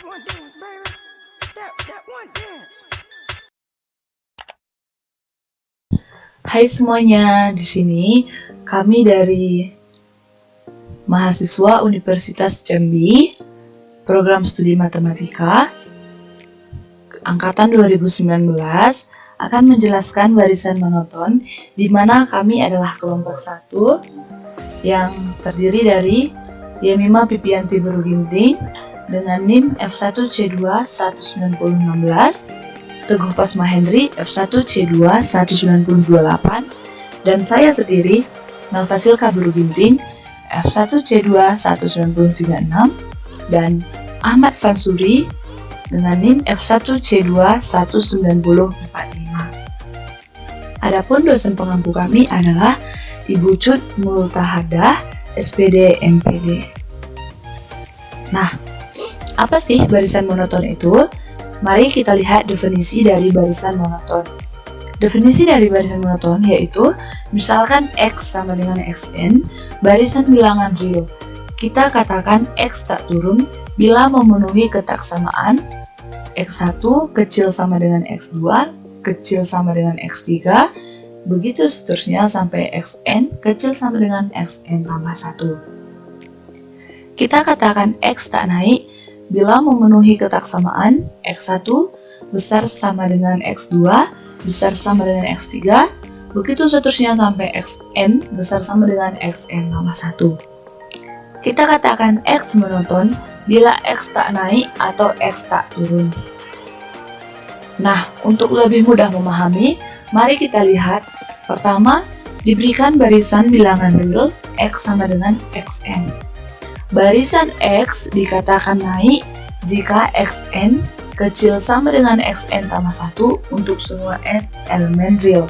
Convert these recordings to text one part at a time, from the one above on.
one dance, baby. That one dance. Hai semuanya, di sini kami dari mahasiswa Universitas Jambi, program studi matematika, angkatan 2019, akan menjelaskan barisan monoton, di mana kami adalah kelompok 1 yang terdiri dari Yemima Pipianti Beruginting dengan NIM F1C2 1916, Teguh Pasma Hendri F1C2 1928, dan saya sendiri Malvasilka Beruginting F1C2 1936, dan Ahmad Fansuri dengan NIM F1C2 1945. Adapun dosen pengampu kami adalah Ibu Cut Multahadah, SPD MPD. Nah, apa sih barisan monoton itu? Mari kita lihat definisi dari barisan monoton. Definisi dari barisan monoton yaitu, misalkan X sama dengan Xn, barisan bilangan real. Kita katakan X tak turun bila memenuhi ketaksamaan X1 kecil sama dengan X2, kecil sama dengan X3, begitu seterusnya sampai Xn kecil sama dengan Xn tambah 1. Kita katakan X tak naik bila memenuhi ketaksamaan X1 besar sama dengan X2, besar sama dengan X3, begitu seterusnya sampai Xn besar sama dengan Xn tambah 1. Kita katakan X monoton bila X tak naik atau X tak turun. Nah, untuk lebih mudah memahami, mari kita lihat. Pertama, diberikan barisan bilangan real X sama dengan Xn. Barisan X dikatakan naik jika Xn kecil sama dengan Xn tambah 1 untuk semua n elemen real.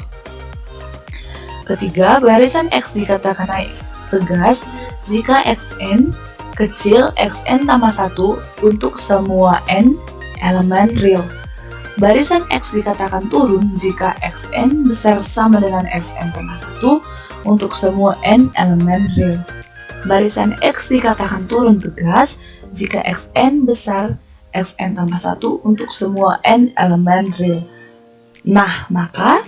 Ketiga, barisan X dikatakan naik tegas jika Xn kecil Xn tambah 1 untuk semua n elemen real. Barisan X dikatakan turun jika Xn besar sama dengan Xn tambah 1 untuk semua n elemen real. Barisan X dikatakan turun tegas jika Xn besar Xn tambah 1 untuk semua n elemen real. Nah, maka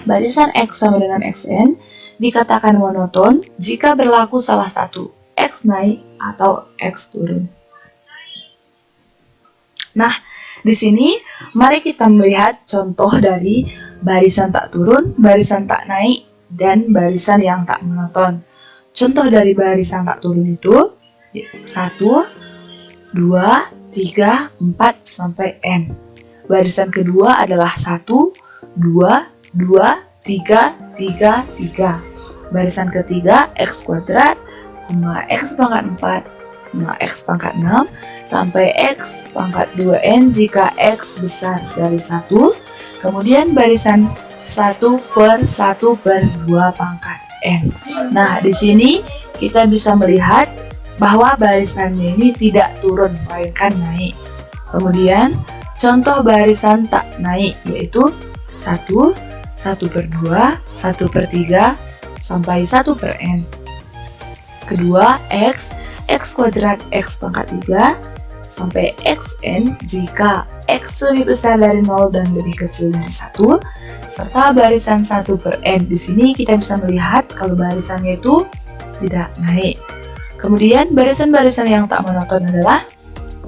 barisan X sama dengan Xn dikatakan monoton jika berlaku salah satu, X naik atau X turun. Nah, di sini mari kita melihat contoh dari barisan tak turun, barisan tak naik, dan barisan yang tak monoton. Contoh dari barisan tak turun itu 1, 2, 3, 4, sampai n. Barisan kedua adalah 1, 2, 2, 3, 3, 3. Barisan ketiga X kuadrat, X pangkat 4, X pangkat 6, sampai X pangkat 2n jika X besar dari 1. Kemudian barisan 1 per 1 per 2 pangkat n. Nah, di sini kita bisa melihat bahwa barisannya ini tidak turun, melainkan naik. Kemudian, contoh barisan tak naik yaitu 1, 1 per 2, 1 per 3, sampai 1 per n. Kedua, X kuadrat X pangkat 3, sampai Xn jika X lebih besar dari 0 dan lebih kecil dari 1, serta barisan 1 per n. Di sini kita bisa melihat kalau barisannya itu tidak naik. Kemudian barisan-barisan yang tak monoton adalah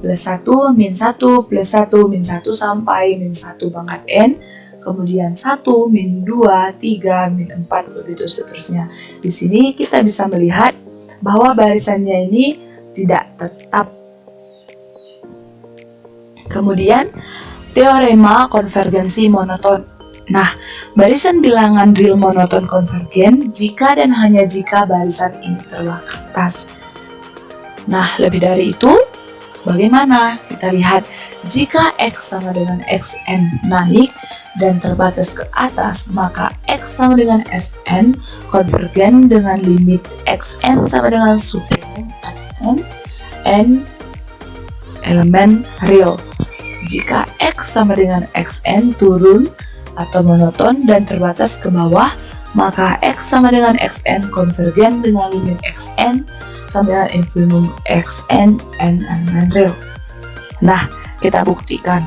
plus 1, min 1, plus 1, min 1, sampai min 1 pangkat n, kemudian 1, min 2, 3, min 4, begitu seterusnya. Di sini kita bisa melihat bahwa barisannya ini tidak tetap. Kemudian, teorema konvergensi monoton. Nah, barisan bilangan real monoton konvergen jika dan hanya jika barisan ini terbalik ke atas. Nah, lebih dari itu, bagaimana? Kita lihat, jika X sama dengan Xn naik dan terbatas ke atas, maka X sama dengan Sn konvergen dengan limit Xn sama dengan supremum Xn, n elemen real. Jika X sama dengan Xn turun atau monoton dan terbatas ke bawah, maka X sama dengan Xn konvergen dengan limit Xn sama dengan infimum Xn n elemen real. Nah, kita buktikan.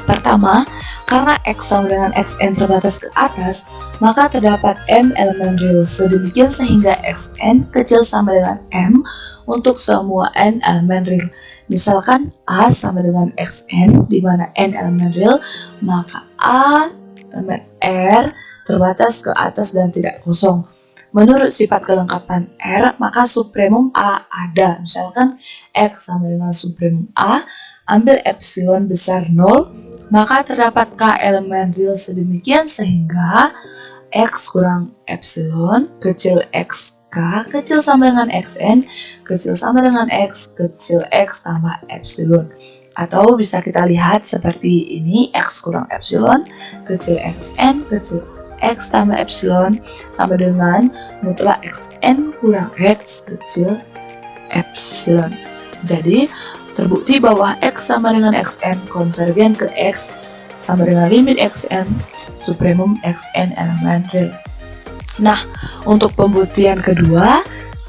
Pertama, karena X sama dengan Xn terbatas ke atas, maka terdapat M elemen real sedemikian sehingga Xn kecil sama dengan M untuk semua N elemen real. Misalkan A sama dengan Xn, di mana N elemen real, maka A elemen R terbatas ke atas dan tidak kosong. Menurut sifat kelengkapan R, maka supremum A ada. Misalkan X sama dengan supremum A, ambil epsilon besar 0, maka terdapat K elemen real sedemikian sehingga X kurang epsilon kecil XK kecil sama dengan XN kecil sama dengan X kecil X tambah epsilon. Atau bisa kita lihat seperti ini, X kurang epsilon kecil XN kecil X tambah epsilon sama dengan mutlak XN kurang X kecil epsilon. Jadi terbukti bahwa X sama dengan Xn konvergen ke X sama dengan limit Xn supremum Xn elemen real. Nah, untuk pembuktian kedua,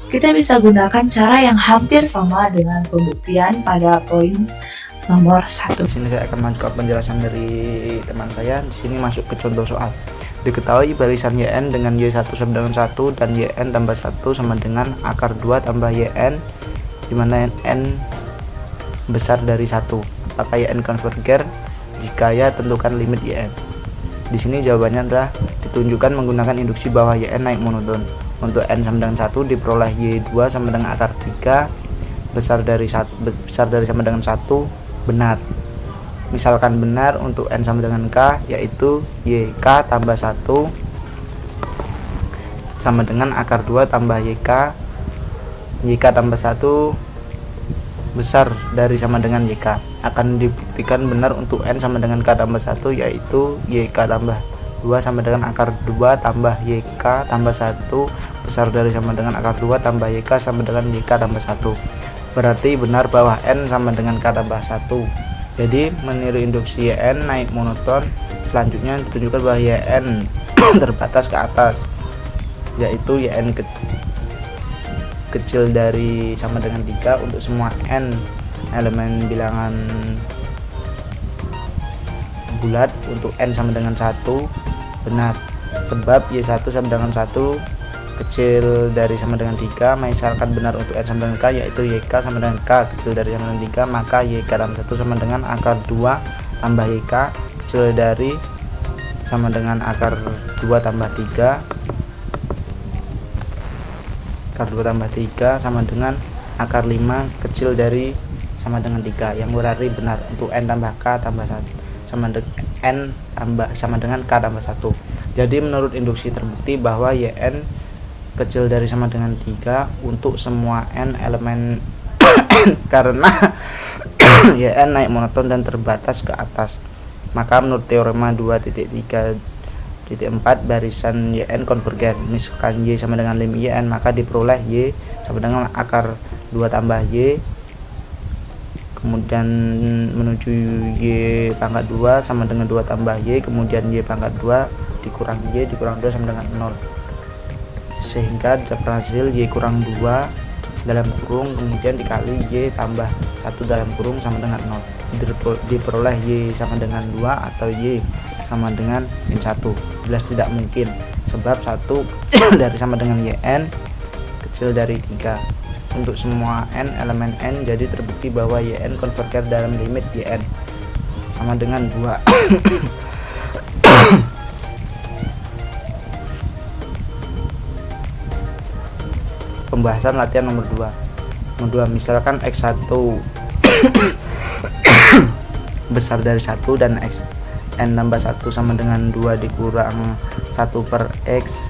kita bisa gunakan cara yang hampir sama dengan pembuktian pada poin nomor 1. Di sini saya akan menjawab penjelasan dari teman saya. Di sini masuk ke contoh soal. Diketahui barisan YN dengan Y1 sama dengan 1 dan YN tambah 1 sama dengan akar 2 tambah YN, di mana N besar dari 1. Apakah YN konverger? Jika ya, tentukan limit YN. Di sini jawabannya adalah ditunjukkan menggunakan induksi bahwa YN naik monoton. Untuk N sama dengan 1 diperoleh Y2 sama dengan akar 3 besar dari sama dengan 1 benar. Misalkan benar untuk N sama dengan K, yaitu YK tambah 1 sama dengan akar 2 tambah YK tambah 1 besar dari sama dengan YK. Akan dibuktikan benar untuk N sama dengan K tambah 1, yaitu YK tambah 2 sama dengan akar 2 tambah YK tambah 1 besar dari sama dengan akar 2 tambah YK sama dengan YK tambah 1. Berarti benar bahwa N sama dengan K tambah 1. Jadi meniru induksi YN naik monoton. Selanjutnya ditunjukkan bahwa YN terbatas ke atas, yaitu YN kecil dari sama dengan 3 untuk semua N elemen bilangan bulat. Untuk N sama dengan 1 benar, sebab Y1 sama dengan 1 kecil dari sama dengan 3. Misalkan benar untuk N sama dengan K, yaitu YK sama dengan K kecil dari sama dengan 3, maka YK tambah 1 sama dengan akar 2 tambah YK kecil dari sama dengan akar 2 tambah 3 sama dengan akar 5 kecil dari sama dengan 3, yang berarti benar untuk N tambah K tambah 1 sama dengan N sama dengan K tambah 1. Jadi menurut induksi terbukti bahwa YN kecil dari sama dengan 3 untuk semua N elemen karena YN naik monoton dan terbatas ke atas. Maka menurut teorema 2.3.4 barisan YN konvergen. Misalkan Y sama dengan lim YN, maka diperoleh Y sama dengan akar 2 tambah Y, kemudian menuju Y pangkat 2 sama dengan 2 tambah Y, kemudian Y pangkat 2 dikurang Y dikurang 2 sama dengan 0, sehingga dapat hasil Y kurang 2 dalam kurung kemudian dikali Y tambah 1 dalam kurung sama dengan 0. Diperoleh Y sama dengan 2 atau Y sama dengan min 1. Jelas tidak mungkin, sebab 1 dari sama dengan YN kecil dari 3 untuk semua N elemen N. Jadi terbukti bahwa YN konverger dalam limit YN sama dengan 2. Pembahasan latihan nomor 2. Misalkan X1 besar dari 1 dan N tambah 1 sama dengan 2 dikurang 1 per X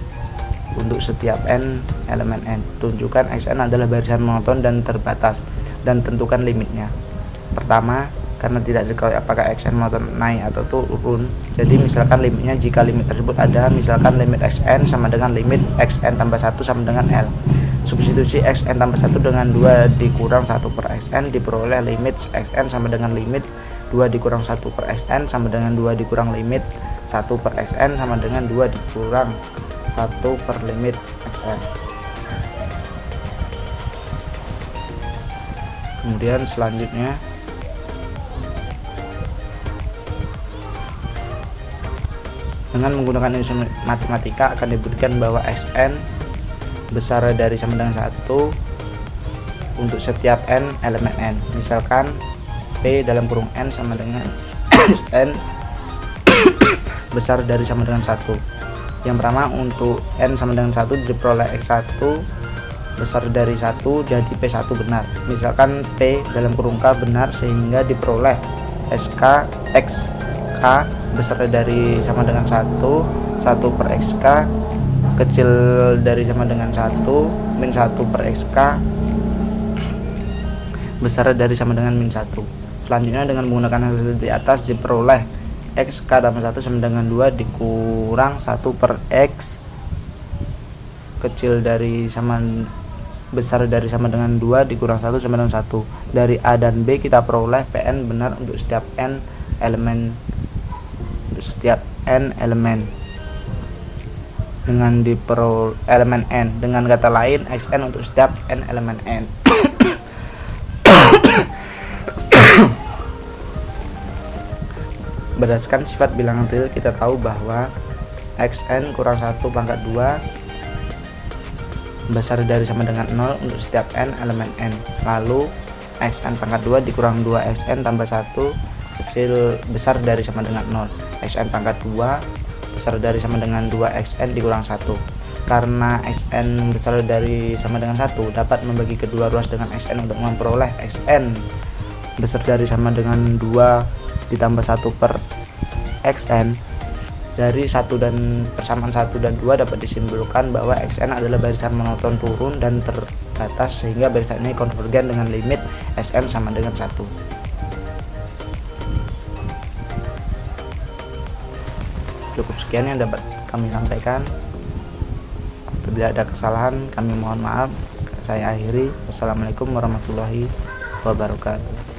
untuk setiap N elemen N. Tunjukkan Xn adalah barisan monoton dan terbatas, dan tentukan limitnya. Pertama, karena tidak diketahui apakah Xn monoton naik atau turun, jadi misalkan limitnya jika limit tersebut ada. Misalkan limit Xn sama dengan limit Xn tambah 1 sama dengan L. Substitusi Xn tambah 1 dengan 2 dikurang 1 per Xn, diperoleh limit Xn sama dengan limit 2 dikurang 1 per Xn sama dengan 2 dikurang limit 1 per Xn sama dengan 2 dikurang 1 per limit Xn. Kemudian selanjutnya Dengan menggunakan instrumen matematika akan dibuktikan bahwa Xn besar dari sama dengan 1 untuk setiap n elemen n. Misalkan P dalam kurung n sama dengan Xn besar dari sama dengan 1. Yang pertama, untuk n sama dengan 1 diperoleh X1 besar dari 1, jadi P1 benar. Misalkan P dalam kurung K benar, sehingga diperoleh SK XK besar dari sama dengan 1 per XK kecil dari sama dengan 1 min 1 per XK besar dari sama dengan min 1. Selanjutnya dengan menggunakan hasil di atas diperoleh XK tambah 1 sama dengan 2 dikurang 1 per X kecil dari sama besar dari sama dengan 2 dikurang 1 sama dengan 1. Dari A dan B kita peroleh Pn benar untuk setiap n elemen dengan elemen n. Dengan kata lain, Xn untuk setiap n elemen n. Berdasarkan sifat bilangan real, kita tahu bahwa Xn kurang 1 pangkat 2 besar dari sama dengan 0 untuk setiap n elemen n. Lalu Xn pangkat 2 dikurang 2 Xn tambah 1 kecil besar dari sama dengan 0. Xn pangkat 2 besar dari sama dengan 2 Xn dikurang 1. Karena Xn besar dari sama dengan 1 dapat membagi kedua ruas dengan Xn untuk memperoleh Xn besar dari sama dengan 2 ditambah 1 per Xn. Dari 1 dan persamaan 1 dan 2 dapat disimpulkan bahwa Xn adalah barisan monoton turun dan terbatas, sehingga barisan ini konvergen dengan limit Sn sama dengan 1. Cukup sekian yang dapat kami sampaikan. Apabila ada kesalahan kami mohon maaf. Saya akhiri. Wassalamualaikum warahmatullahi wabarakatuh.